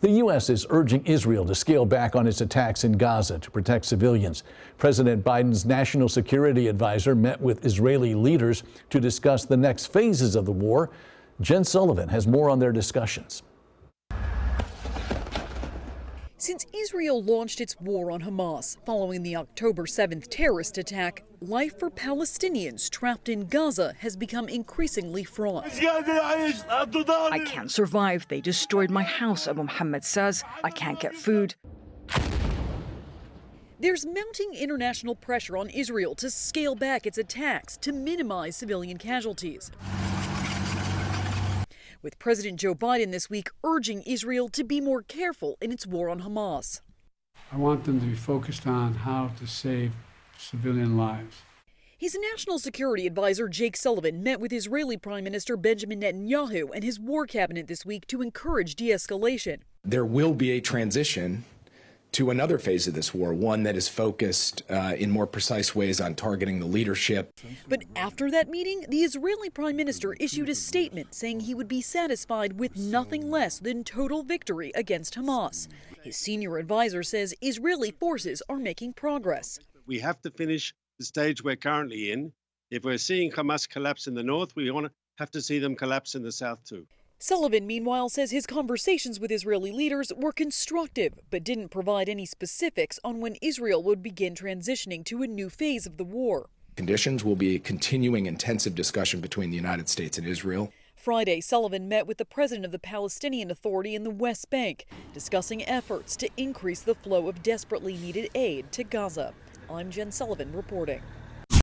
The U.S. is urging Israel to scale back on its attacks in Gaza to protect civilians. President Biden's national security advisor met with Israeli leaders to discuss the next phases of the war. Jen Sullivan has more on their discussions. Since Israel launched its war on Hamas following the October 7th terrorist attack, life for Palestinians trapped in Gaza has become increasingly fraught. I can't survive. They destroyed my house, Abu Muhammad says. I can't get food. There's mounting international pressure on Israel to scale back its attacks to minimize civilian casualties, with President Joe Biden this week urging Israel to be more careful in its war on Hamas. I want them to be focused on how to save civilian lives. His national security advisor, Jake Sullivan, met with Israeli Prime Minister Benjamin Netanyahu and his war cabinet this week to encourage de-escalation. There will be a transition to another phase of this war, one that is focused in more precise ways on targeting the leadership. But after that meeting, the Israeli Prime Minister issued a statement saying he would be satisfied with nothing less than total victory against Hamas. His senior advisor says Israeli forces are making progress. We have to finish the stage we're currently in. If we're seeing Hamas collapse in the north, we have to see them collapse in the south too. Sullivan, meanwhile, says his conversations with Israeli leaders were constructive, but didn't provide any specifics on when Israel would begin transitioning to a new phase of the war. Conditions will be a continuing intensive discussion between the United States and Israel. Friday, Sullivan met with the president of the Palestinian Authority in the West Bank, discussing efforts to increase the flow of desperately needed aid to Gaza. I'm Jen Sullivan reporting.